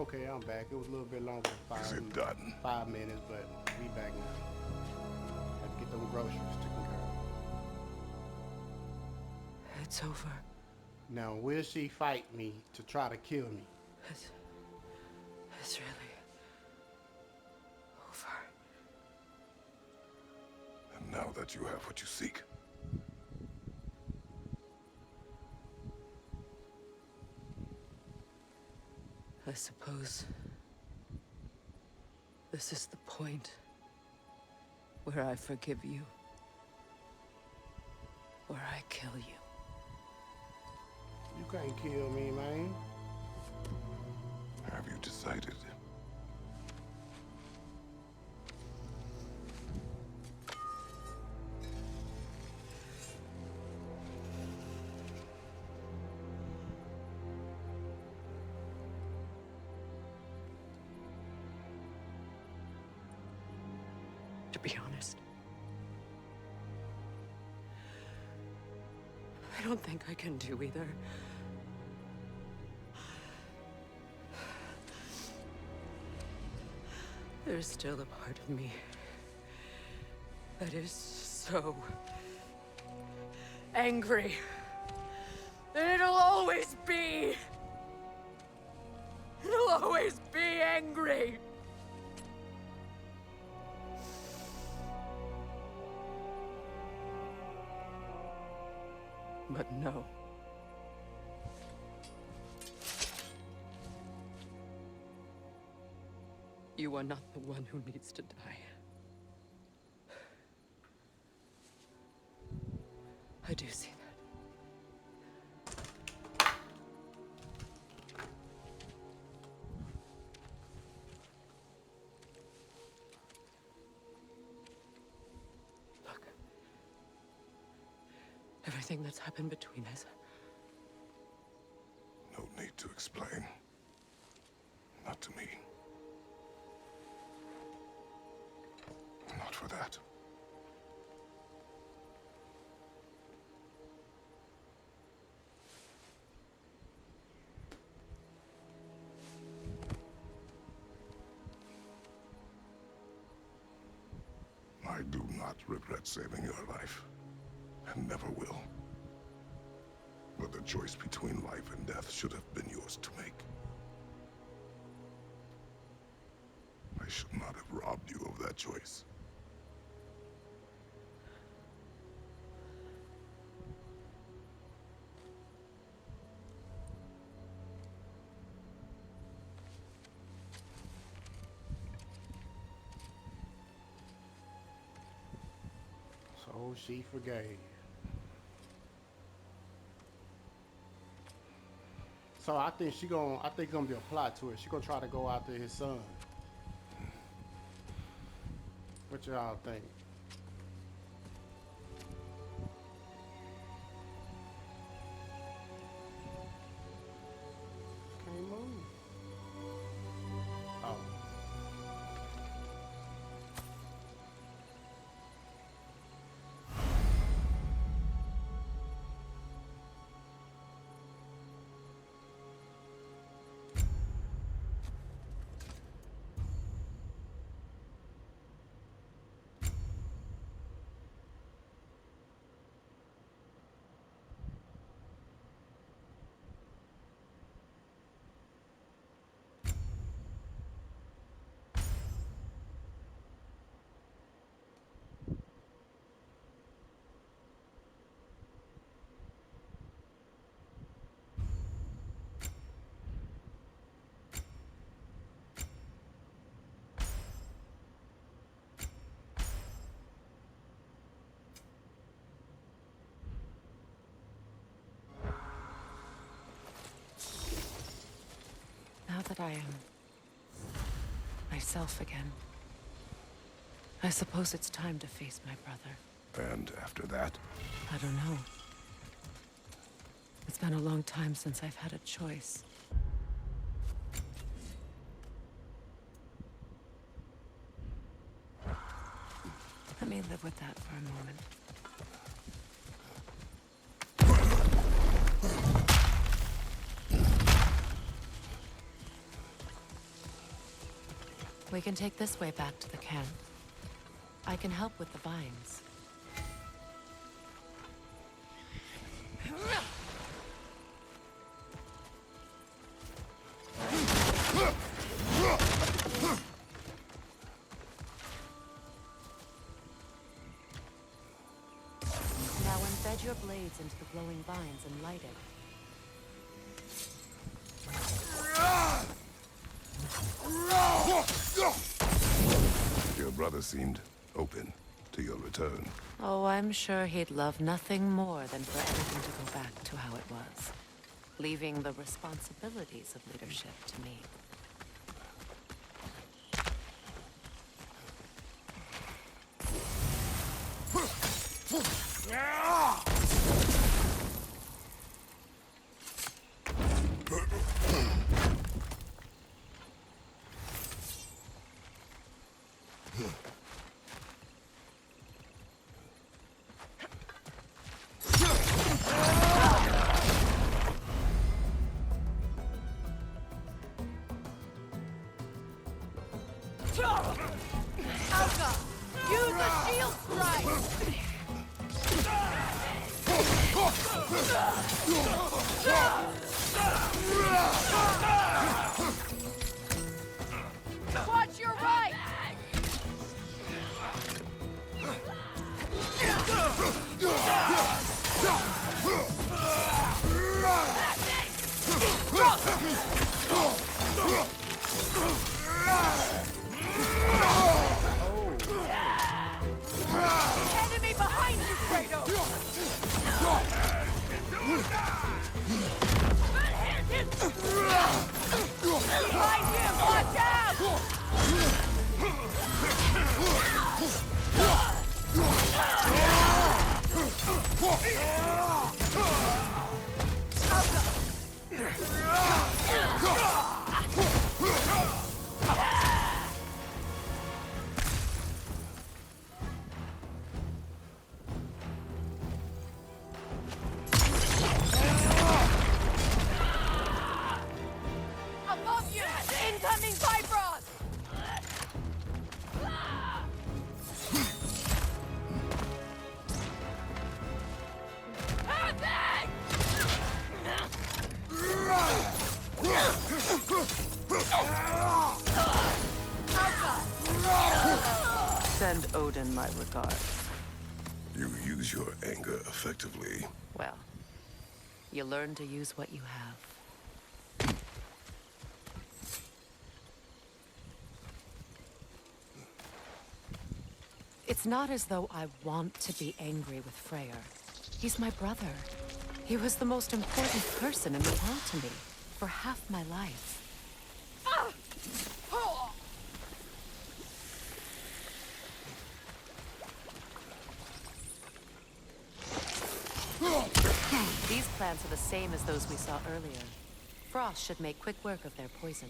Okay, I'm back. It was a little bit longer than Is it done? 5 minutes, but we back now. Had to get them groceries taken care of. It's over. Now, will she fight me to try to kill me? It's really over. And now that you have what you seek, I suppose this is the point where I forgive you, where I kill you. You can't kill me, man. have you decided? To be honest, I don't think I can do either. There's still a part of me that is so angry. And it'll always be. It'll always be angry. But no. You are not the one who needs to die. I do see that. Look. Everything that's happened between us. No need to explain. Not to me. Not for that. I do not regret saving your life, and never will. But the choice between life and death should have been yours to make. I should not have robbed you of that choice. So she forgave. So I think gonna be a plot to it. She gonna try to go after his son. What y'all think? Can't move. Oh. Now that I am myself again, I suppose it's time to face my brother. And after that? I don't know. It's been a long time since I've had a choice. Let me live with that for a moment. We can take this way back to the camp. I can help with the vines. Now embed your blades into the glowing vines and light it. Your brother seemed open to your return. Oh, I'm sure he'd love nothing more than for everything to go back to how it was, leaving the responsibilities of leadership to me. Alka! Use a shield strike! Watch your right! Enemy behind you, Kratos! Behind him, watch out! Above you! Incoming Bifrost! Send Odin my regards. You use your anger effectively. Well, you learn to use what you have. It's not as though I want to be angry with Frayer. He's my brother. He was the most important person in the world to me for half my life. These plants are the same as those we saw earlier. Frost should make quick work of their poison.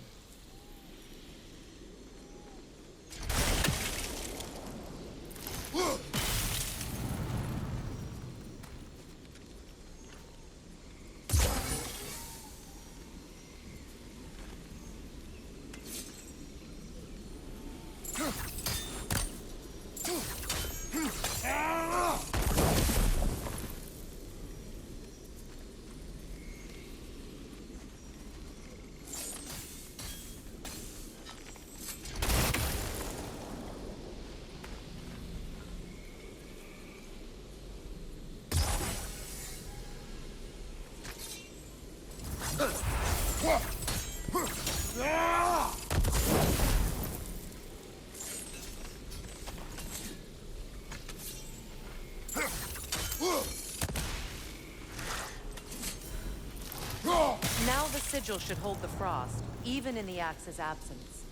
Now the sigil should hold the frost, even in the axe's absence.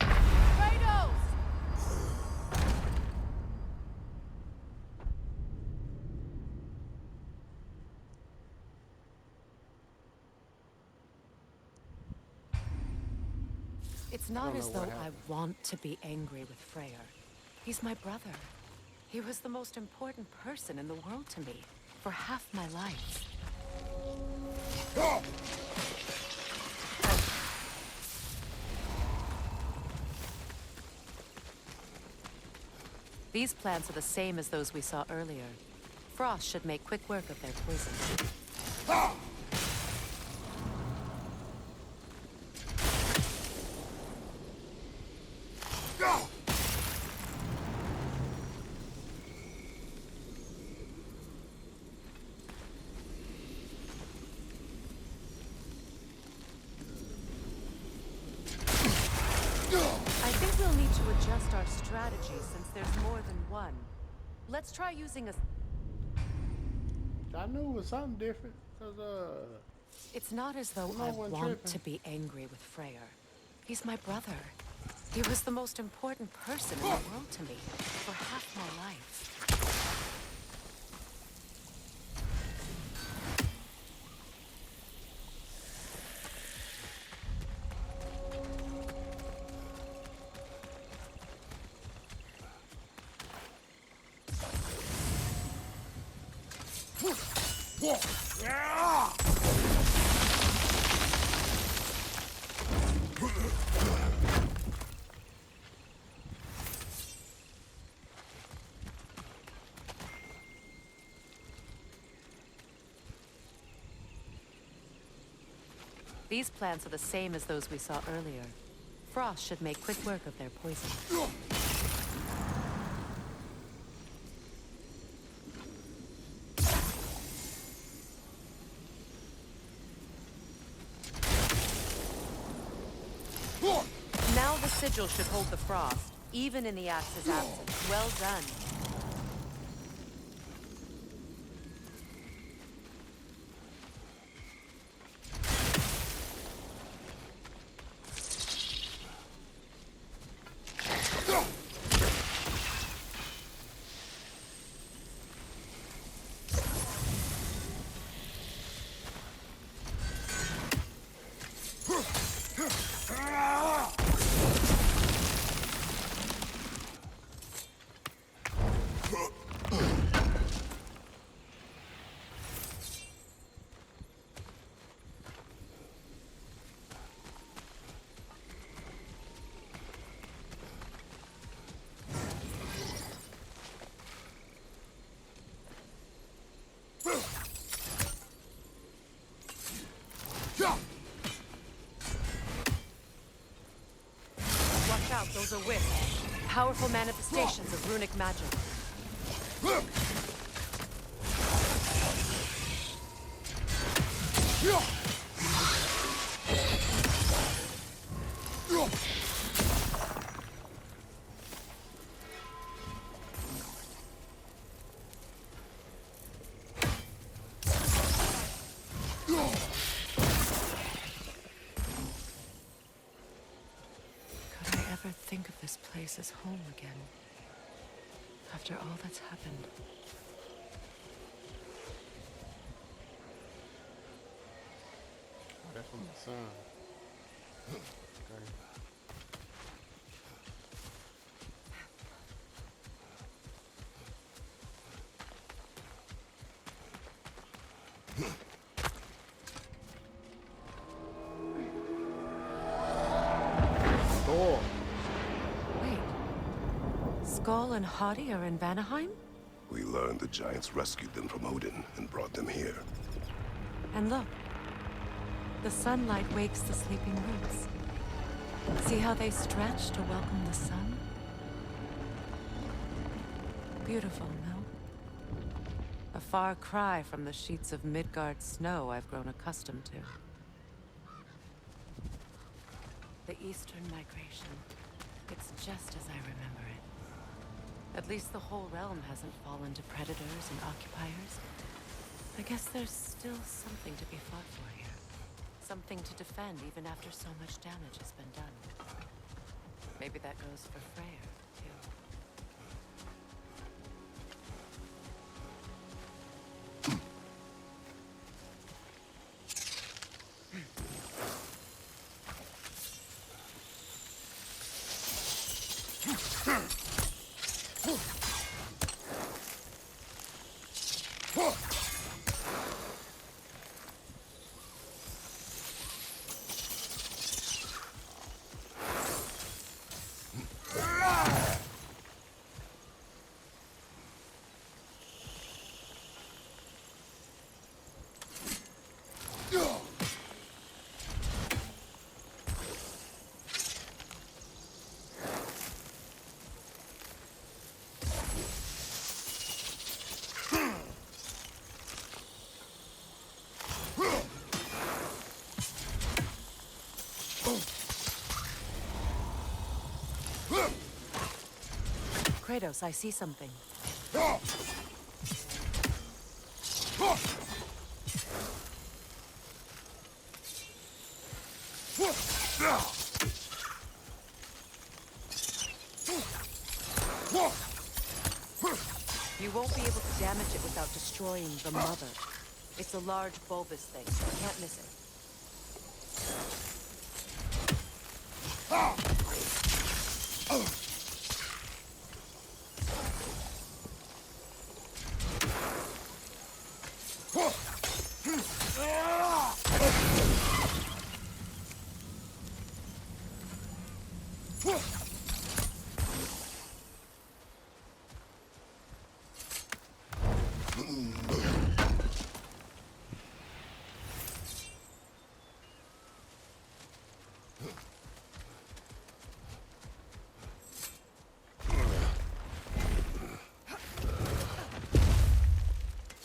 Kratos! It's not as know though what I happened. want to be angry with Frayer. He's my brother. He was the most important person in the world to me for half my life. These plants are the same as those we saw earlier. Frost should make quick work of their poison. I think we'll need to adjust our strategy since there's more than one. Let's try using a... I knew it was something different, cause It's not as though No I one want tripping. to be angry with Frayer. He's my brother. He was the most important person in the world to me for half my life. These plants are the same as those we saw earlier. Frost should make quick work of their poison. Now the sigil should hold the frost, even in the axe's absence. Well done. Watch out, those are wisps. Powerful manifestations of runic magic. Could I ever think of this place as home again? After all that's happened. that's from the sun. Okay. Thor. Wait. Skull and Hati are in Vanaheim? We learned the giants rescued them from Odin and brought them here. And look. The sunlight wakes the sleeping roots. See how they stretch to welcome the sun? Beautiful, no? A far cry from the sheets of Midgard snow I've grown accustomed to. The Eastern migration. It's just as I remember it. At least the whole realm hasn't fallen to predators and occupiers. I guess there's still something to be fought for here. Something to defend even after so much damage has been done. Maybe that goes for Frayer, too. Kratos, I see something. You won't be able to damage it without destroying the mother. It's a large bulbous thing. You can't miss it.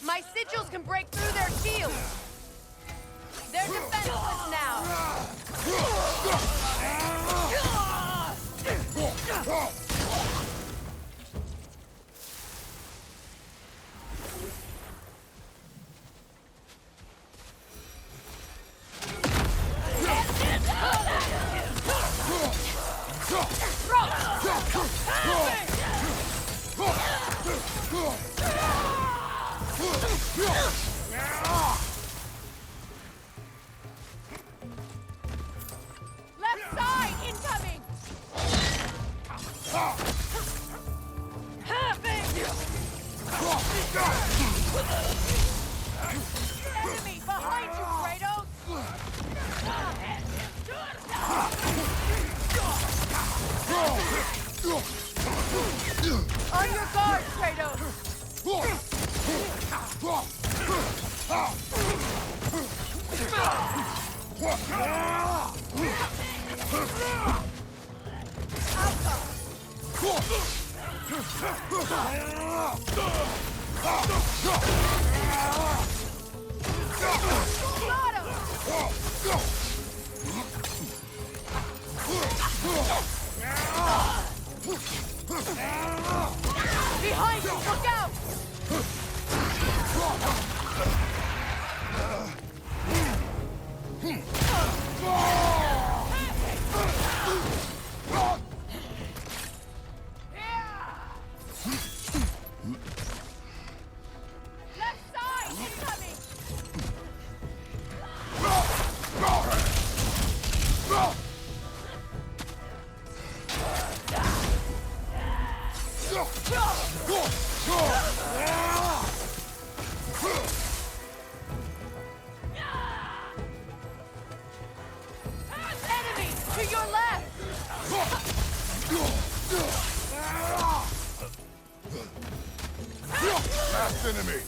My sigils can break through their shields! They're defenseless now! Left side incoming! Enemy behind you, Kratos! On your guard, Kratos! Behind you, look out! Left side incoming! Enemy to your left! Last enemy!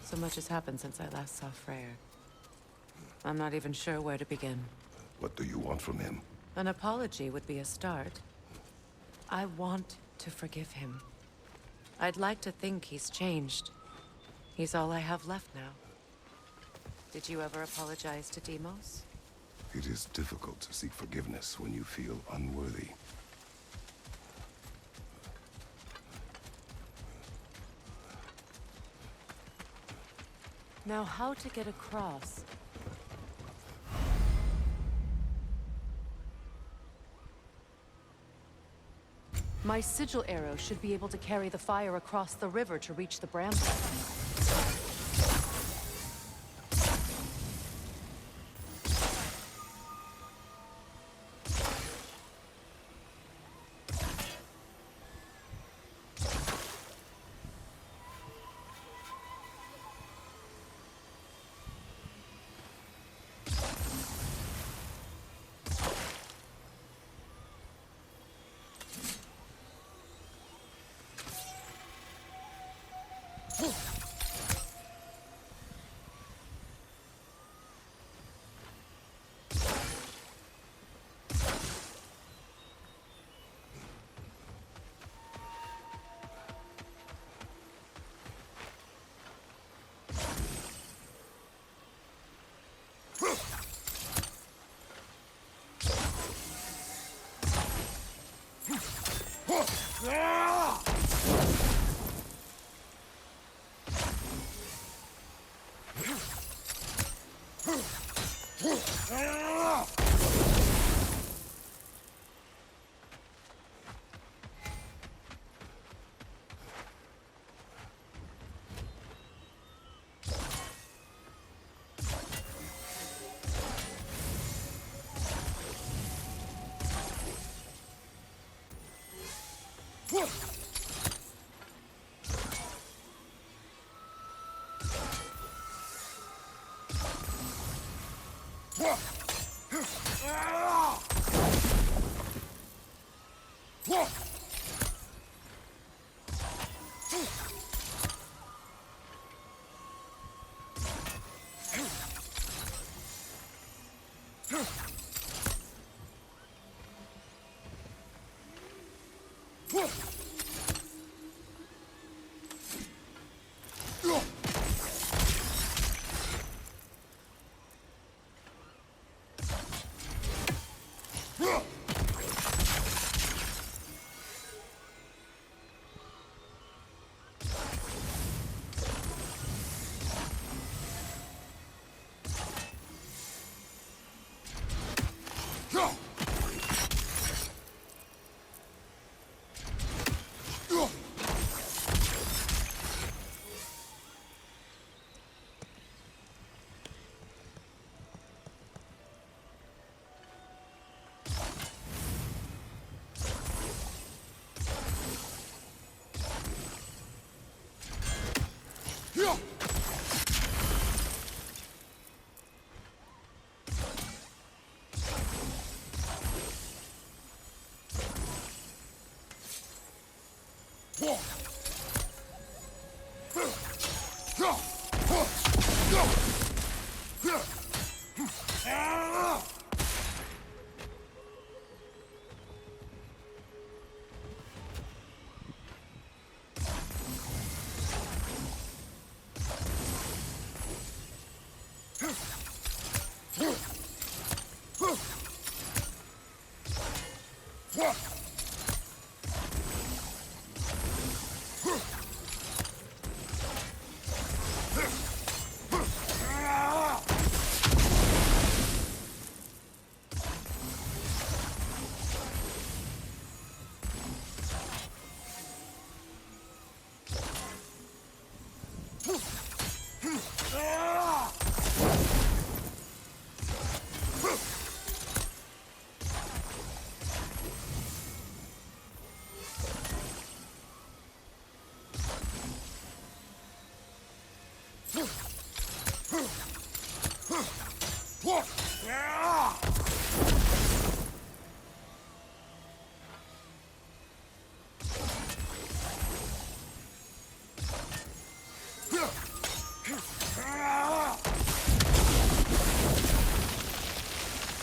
So much has happened since I last saw Frayer. I'm not even sure where to begin. What do you want from him? An apology would be a start. I want to forgive him. I'd like to think he's changed. He's all I have left now. Did you ever apologize to Deimos? It is difficult to seek forgiveness when you feel unworthy. Now how to get across? My sigil arrow should be able to carry the fire across the river to reach the brambles.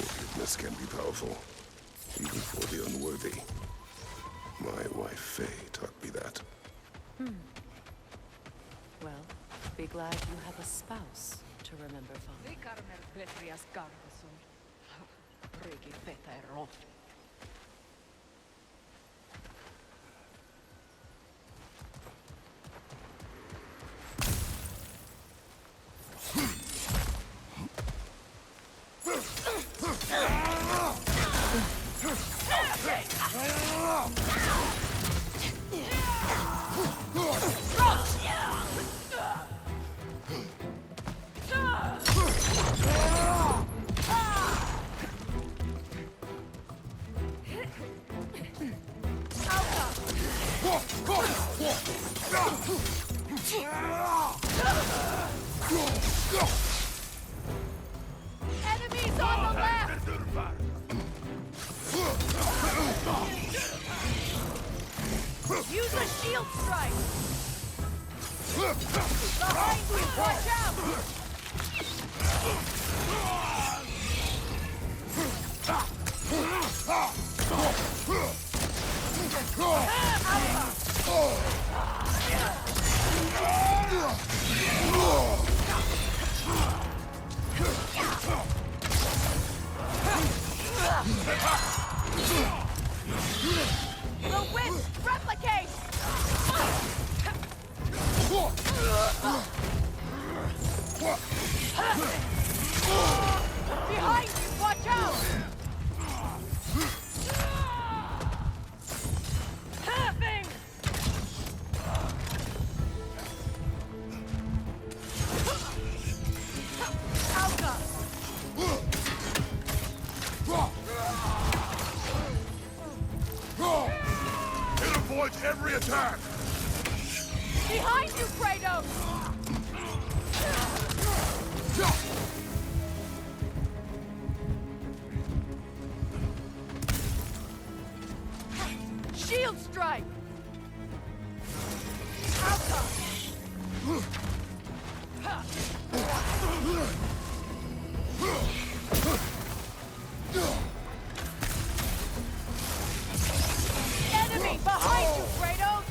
Forgiveness can be powerful, even for the unworthy. My wife, Faye, taught me that. Well, be glad you have a spouse to remember, Father. Enemies on the left! Use a shield strike! Behind you, watch out! The wisp replicates! Behind you, watch out! Thing! Alka! It avoids every attack! Behind you, Kratos! Shield strike! Alka! Enemy behind you, Kratos!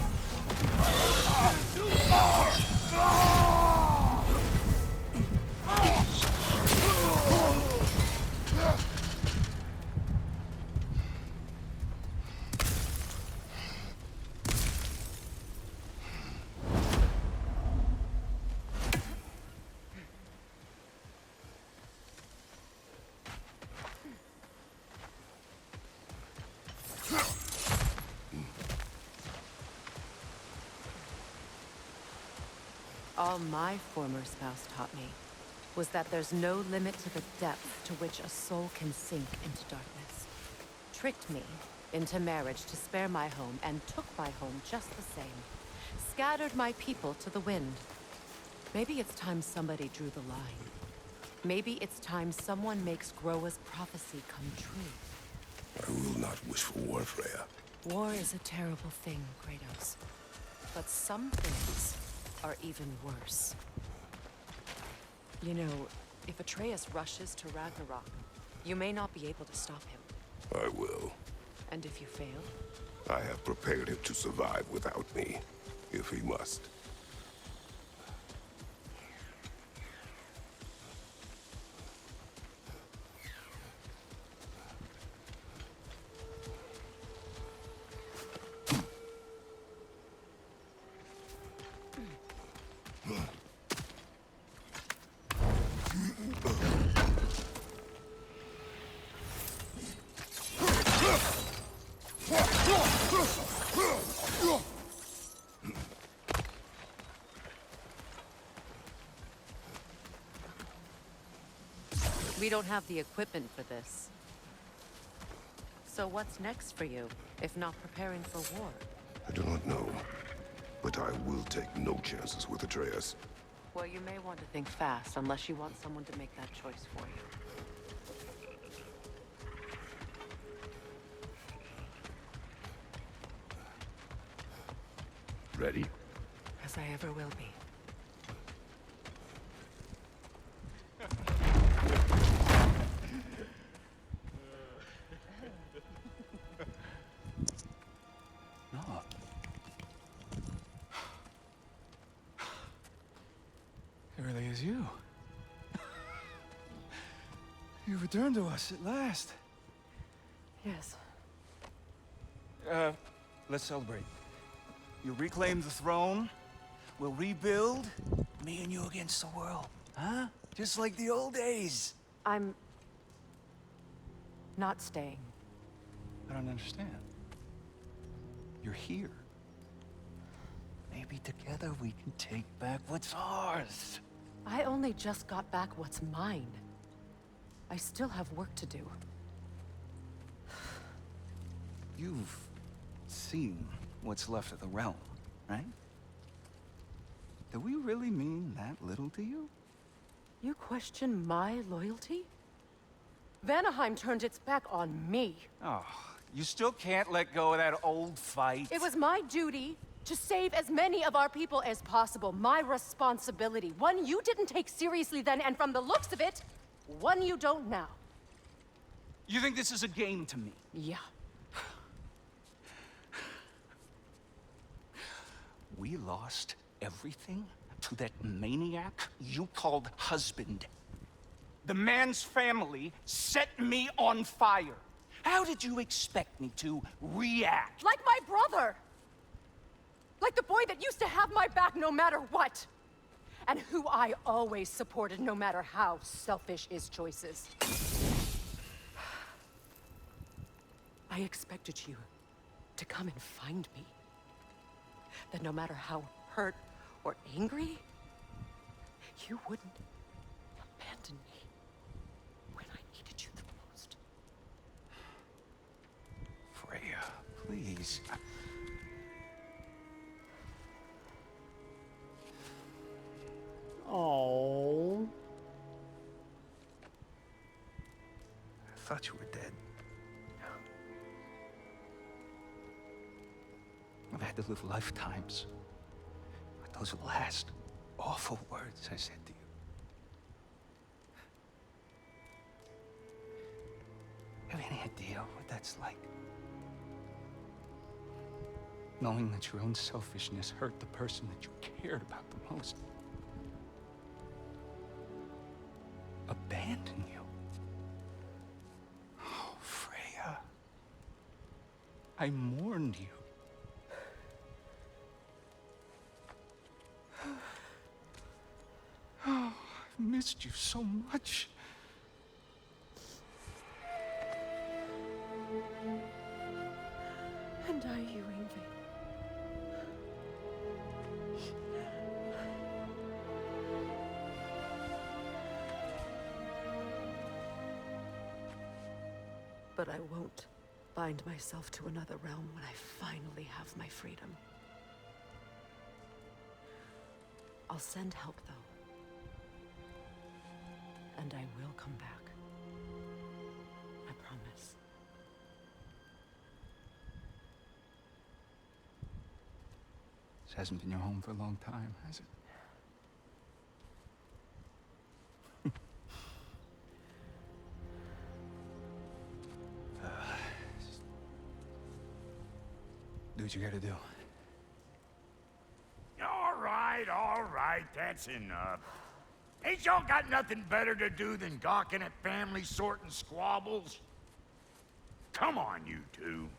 All my former spouse taught me was that there's no limit to the depth to which a soul can sink into darkness. Tricked me into marriage to spare my home and took my home just the same. Scattered my people to the wind. Maybe it's time somebody drew the line. Maybe it's time someone makes Groa's prophecy come true. I will not wish for war, Freya. War is a terrible thing, Kratos. But some things are even worse. You know, if Atreus rushes to Ragnarok, you may not be able to stop him. I will. And if you fail? I have prepared him to survive without me, if he must. We don't have the equipment for this. So what's next for you, if not preparing for war? I do not know, but I will take no chances with Atreus. Well, you may want to think fast, unless you want someone to make that choice for you. Ready? As I ever will be. No. It really is you. You returned to us at last. Yes. Let's celebrate. You reclaim the throne. We'll rebuild. Me and you against the world. Huh? Just like the old days. I'm Not staying. I don't understand. You're here. Maybe together we can take back what's ours. I only just got back what's mine. I still have work to do. You've seen what's left of the realm, right? Do we really mean that little to you? You question my loyalty? Vanaheim turned its back on me. Oh, you still can't let go of that old fight? It was my duty to save as many of our people as possible. My responsibility. One you didn't take seriously then, and from the looks of it, one you don't now. You think this is a game to me? Yeah. We lost everything to that maniac you called husband. The man's family set me on fire. How did you expect me to react? Like my brother! Like the boy that used to have my back no matter what! And who I always supported no matter how selfish his choices. I expected you to come and find me. That no matter how hurt or angry, you wouldn't abandon me when I needed you the most. Freya, please. Oh. I thought you were dead. I've had to live lifetimes with those last awful words I said to you. Have any idea what that's like? Knowing that your own selfishness hurt the person that you cared about the most. Abandon you. Oh, Freya. I mourned you. Oh, I've missed you so much. And I you, Ingvi. But I won't bind myself to another realm when I finally have my freedom. I'll send help, though. And I will come back. I promise. This hasn't been your home for a long time, has it? Do what you gotta do. All right, that's enough. Ain't y'all got nothing better to do than gawking at family sorting squabbles? Come on, you two.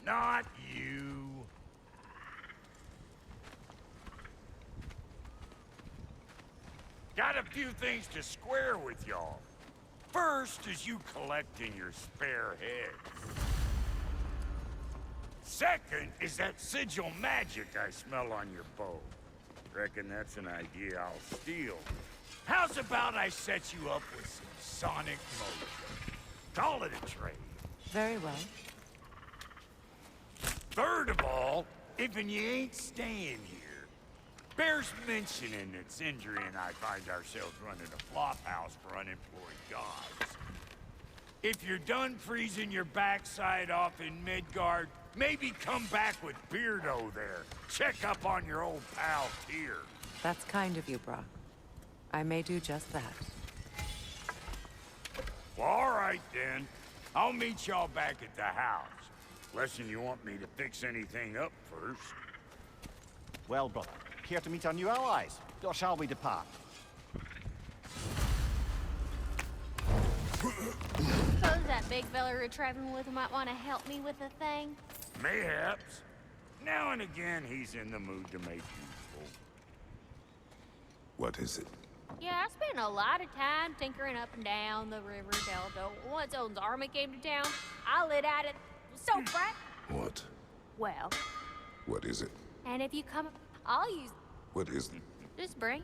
Not you. Got a few things to square with y'all. First is you collecting your spare heads. Second is that sigil magic I smell on your bow. Reckon that's an idea I'll steal. How's about I set you up with some sonic motion? Call it a trade. Very well. Third of all, if you ain't staying here, bears mentioning that Sindri and I find ourselves running a flop house for unemployed gods. If you're done freezing your backside off in Midgard, maybe come back with Beardo there. Check up on your old pal Tyr. That's kind of you, Brock. I may do just that. Well, all right then. I'll meet y'all back at the house. Unless you want me to fix anything up first. Well, brother, care to meet our new allies? Or shall we depart? Suppose that big fella we're traveling with might want to help me with a thing. Mayhaps. Now and again, he's in the mood to make useful. What is it? Yeah, I spent a lot of time tinkering up and down the river delta. Once Odin's army came to town, I lit at it. It was so bright. What? Well, What is it? and if you come, I'll use What is it? this brain.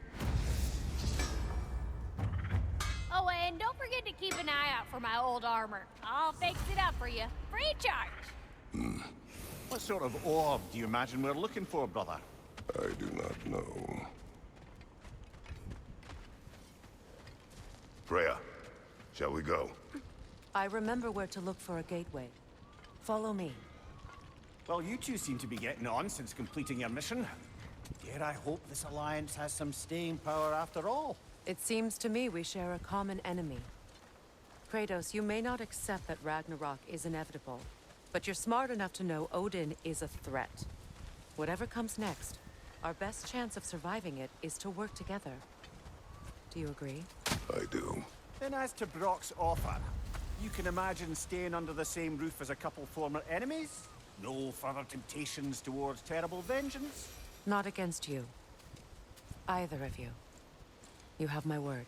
Oh, and don't forget to keep an eye out for my old armor. I'll fix it up for you, free of charge. What sort of orb do you imagine we're looking for, brother? I do not know. Freya, shall we go? I remember where to look for a gateway. Follow me. Well, you two seem to be getting on since completing your mission. Dare I hope this alliance has some staying power after all? It seems to me we share a common enemy. Kratos, you may not accept that Ragnarok is inevitable, but you're smart enough to know Odin is a threat. Whatever comes next, our best chance of surviving it is to work together. Do you agree? I do. Then as to Brock's offer, you can imagine staying under the same roof as a couple former enemies? No further temptations towards terrible vengeance? Not against you. Either of you. You have my word.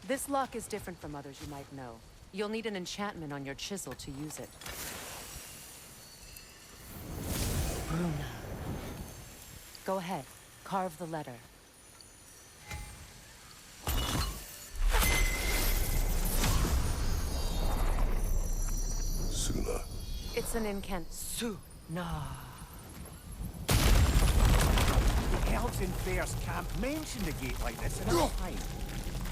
This lock is different from others you might know. You'll need an enchantment on your chisel to use it. Bruna. Go ahead. Carve the letter. Suna. It's an incant. Suna. The elves in Fayer's camp mentioned a gate like this in our time.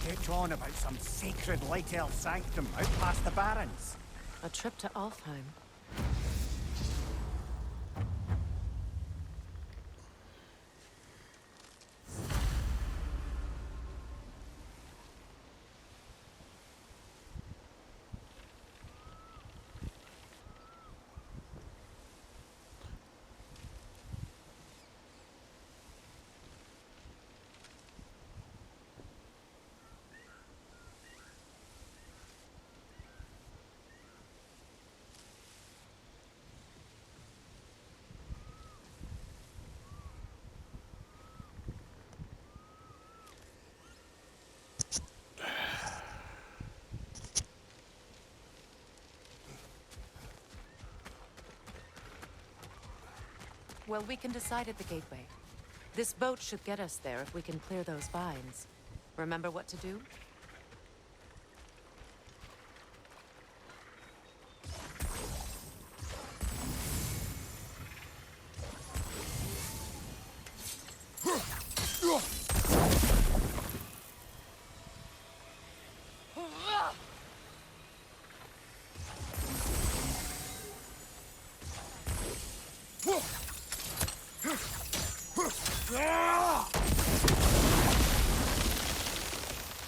Kept on about some sacred light elf sanctum out past the barrens. A trip to Alfheim. Well, we can decide at the gateway. This boat should get us there if we can clear those vines. Remember what to do?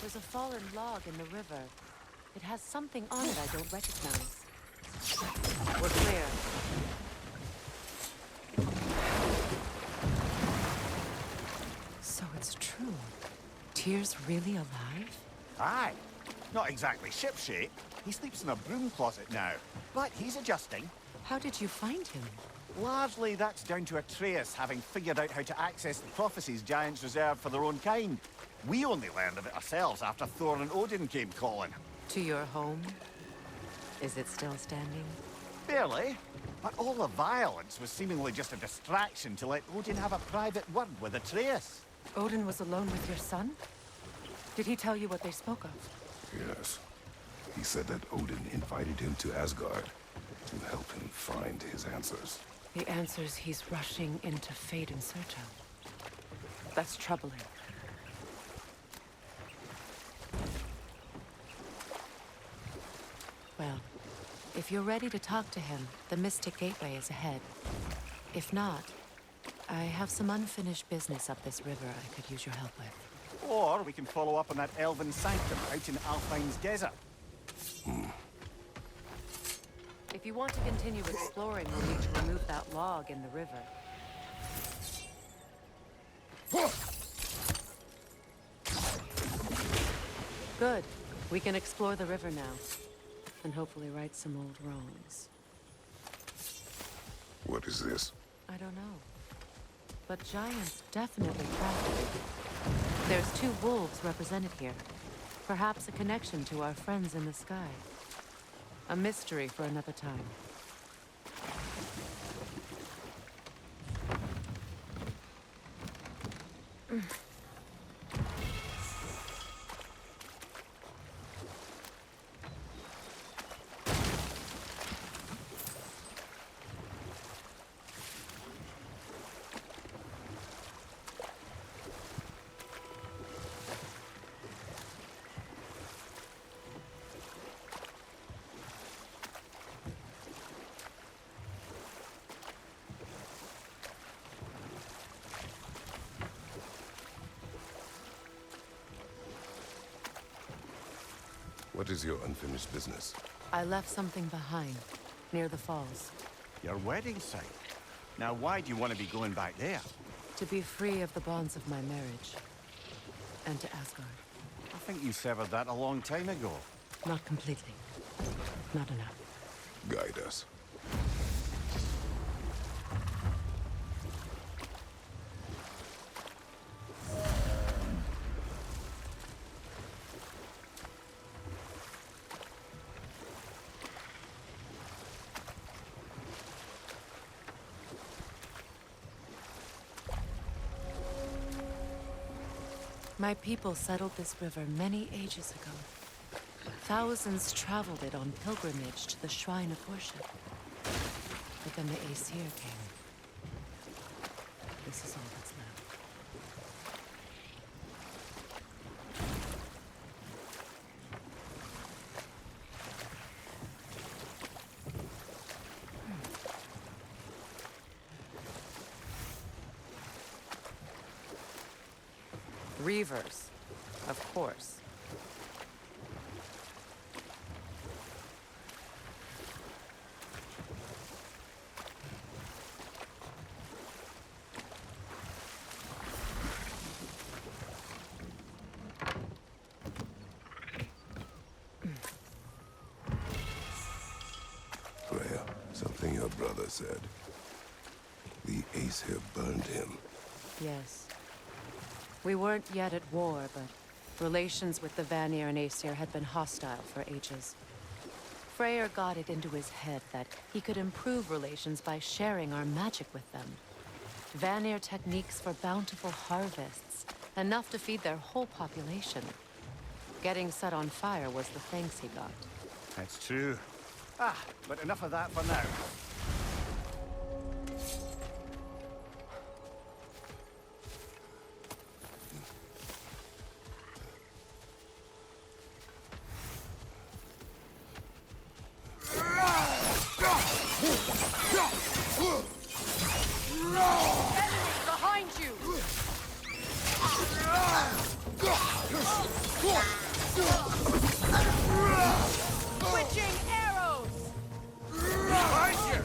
There's a fallen log in the river. It has something on it I don't recognize. We're clear. So it's true. Tyr's really alive? Aye. Not exactly shipshape. He sleeps in a broom closet now. But he's adjusting. How did you find him? Largely, that's down to Atreus having figured out how to access the prophecies giants reserve for their own kind. We only learned of it ourselves after Thor and Odin came calling. To your home? Is it still standing? Barely. But all the violence was seemingly just a distraction to let Odin have a private word with Atreus. Odin was alone with your son? Did he tell you what they spoke of? Yes. He said that Odin invited him to Asgard to help him find his answers. The answers he's rushing into fate in search of. That's troubling. Well, if you're ready to talk to him, the Mystic Gateway is ahead. If not, I have some unfinished business up this river I could use your help with. Or we can follow up on that elven sanctum out in Alfine's desert. If you want to continue exploring, we'll need to remove that log in the river. Good. We can explore the river now. And hopefully right some old wrongs. What is this? I don't know. But giants definitely crafted it. There's 2 wolves represented here. Perhaps a connection to our friends in the sky. A mystery for another time. What is your unfinished business? I left something behind, near the falls. Your wedding site. Now, why do you want to be going back there? To be free of the bonds of my marriage. And to Asgard. I think you severed that a long time ago. Not completely. Not enough. Guide us. My people settled this river many ages ago. Thousands traveled it on pilgrimage to the shrine of worship. But then the Aesir came. This is all that's left. Reavers, of course. Frayer, something your brother said. The Aesir burned him. Yes. We weren't yet at war, but relations with the Vanir and Aesir had been hostile for ages. Frayer got it into his head that he could improve relations by sharing our magic with them. Vanir techniques for bountiful harvests, enough to feed their whole population. Getting set on fire was the thanks he got. That's true. Ah, but enough of that for now. Enemy behind you! Switching arrows! Behind you!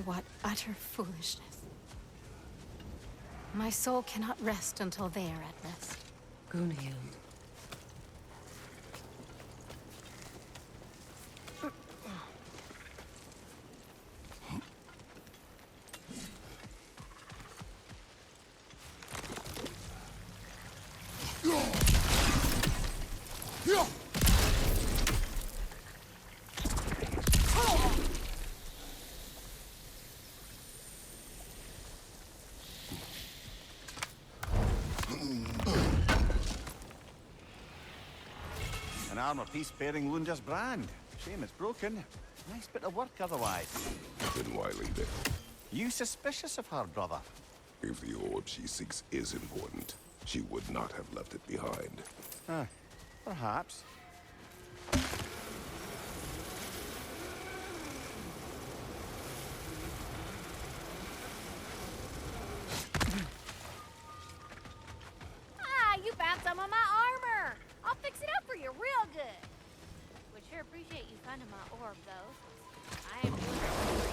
What utter foolishness. My soul cannot rest until they are at rest. Gunhild. An armor piece bearing Lunda's brand. Shame it's broken. Nice bit of work otherwise. Then why leave it? You suspicious of her, brother? If the orb she seeks is important, she would not have left it behind. Perhaps. Ah, you found some of my armor. I'll fix it up for you real good. Would sure appreciate you finding my orb, though. I am doing it for you.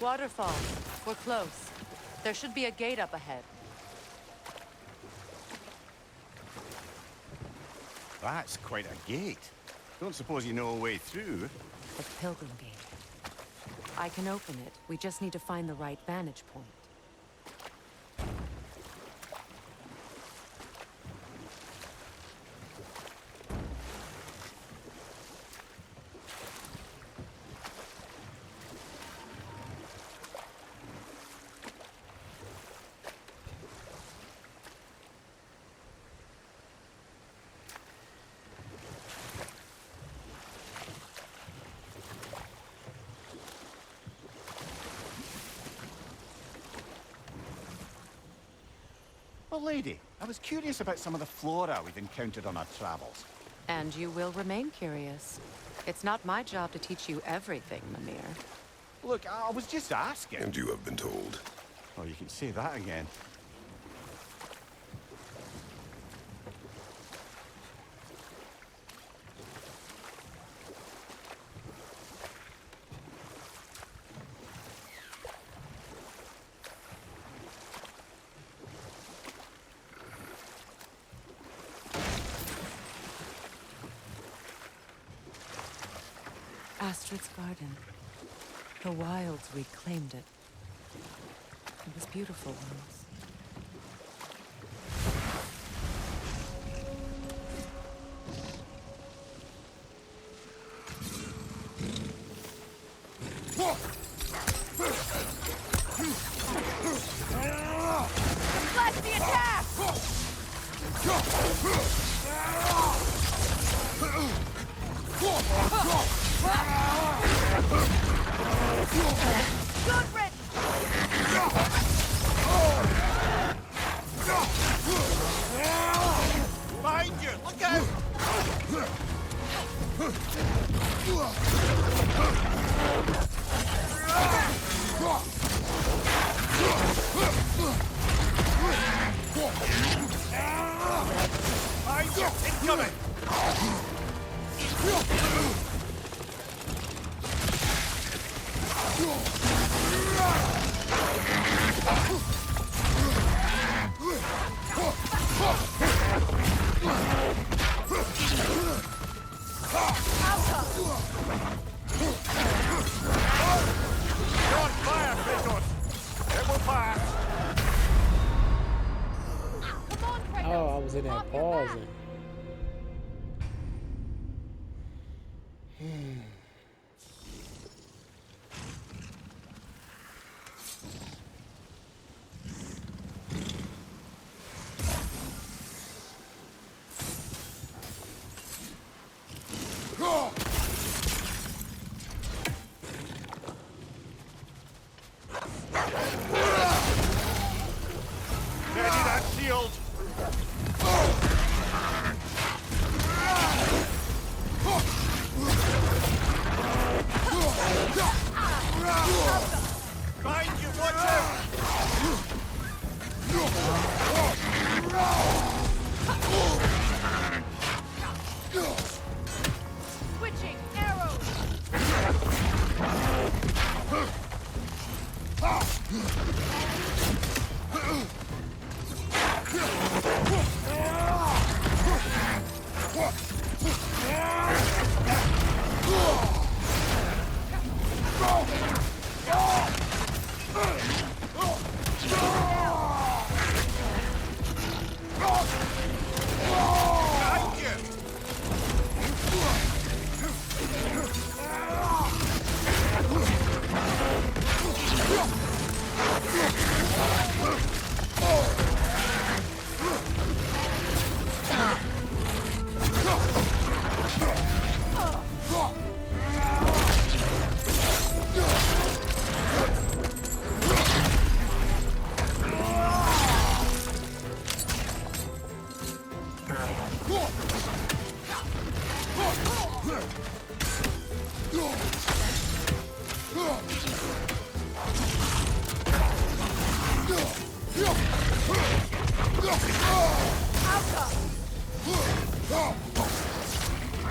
Waterfall. We're close. There should be a gate up ahead. That's quite a gate. Don't suppose you know a way through? The Pilgrim Gate. I can open it. We just need to find the right vantage point. Well, lady, I was curious about some of the flora we've encountered on our travels. And you will remain curious. It's not my job to teach you everything, Mimir. Look, I was just asking. And you have been told. Oh, you can say that again. Astrid's garden. The wilds reclaimed it. It was beautiful once. Flash the attack! Good riddance! Behind you! Look out! Incoming! You're on fire, Kratos! It will pass! Come on, Kratos! Oh, I was in there Off your back. pausing. Ready that shield! Behind you, watch out! Switching arrows!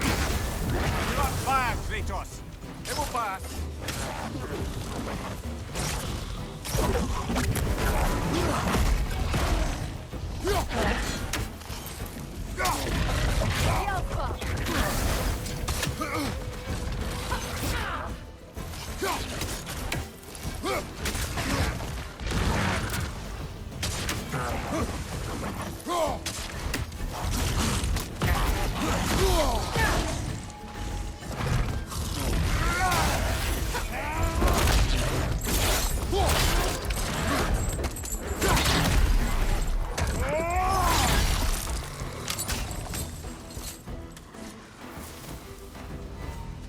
You're on fire, Kratos! It will pass!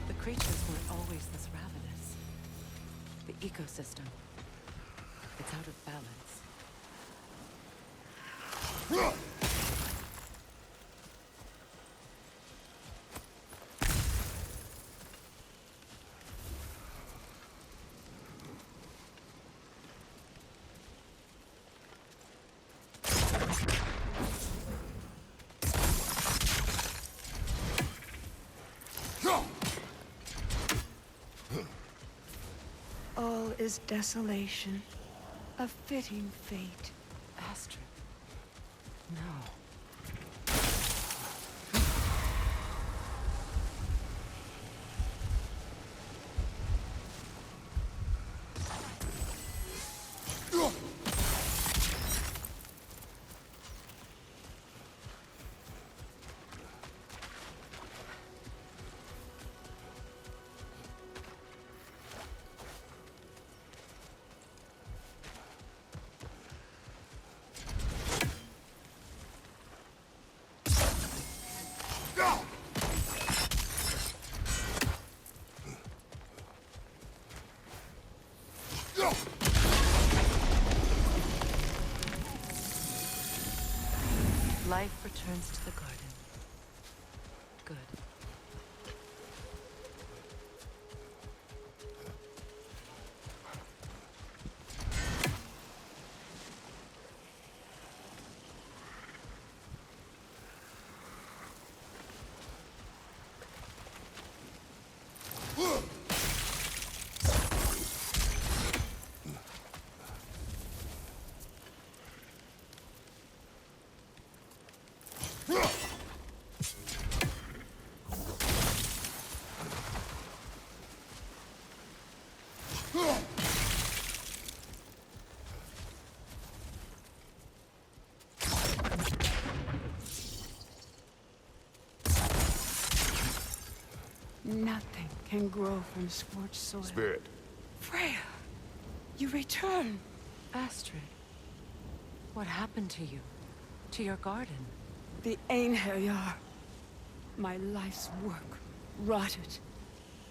The creatures weren't always this ravenous. The ecosystem. It's out of balance. All is desolation, a fitting fate. Astrid. No. Life returns to the garden. Good. Nothing can grow from scorched soil. Spirit. Freya, you return. Astrid, what happened to you? To your garden? The Einherjar. My life's work, rotted.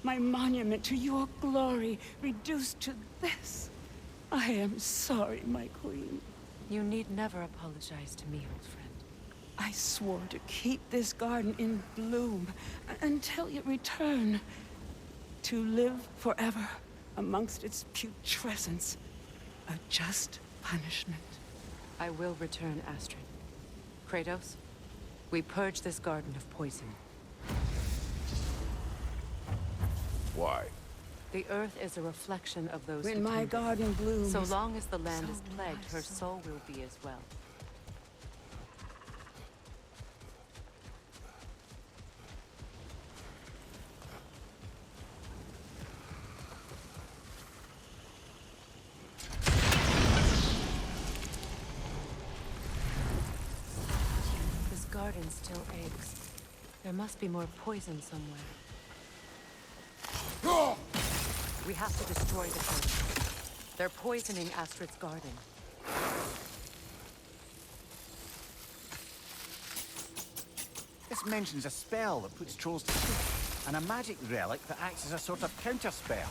My monument to your glory, reduced to this. I am sorry, my queen. You need never apologize to me, old friend. I swore to keep this garden in bloom until you return. To live forever amongst its putrescence. A just punishment. I will return, Astrid. Kratos, we purge this garden of poison. Why? The earth is a reflection of those When who my tend it. garden blooms, So long as the land so is will plagued, my her soul will be as well. This garden still aches. There must be more poison somewhere. We have to destroy the poison. They're poisoning Astrid's garden. This mentions a spell that puts trolls to sleep, and a magic relic that acts as a sort of counter-spell.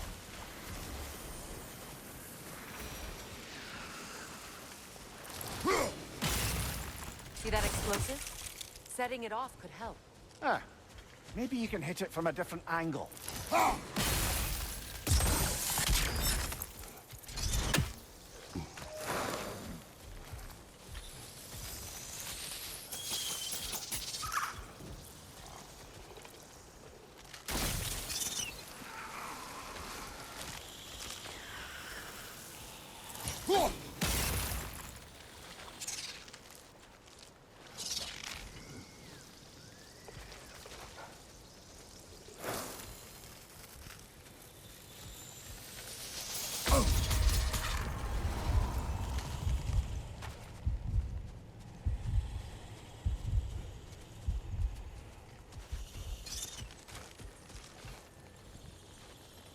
See that explosive? Setting it off could help. Ah, maybe you can hit it from a different angle.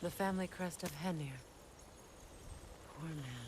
The family crest of Henir. Poor man.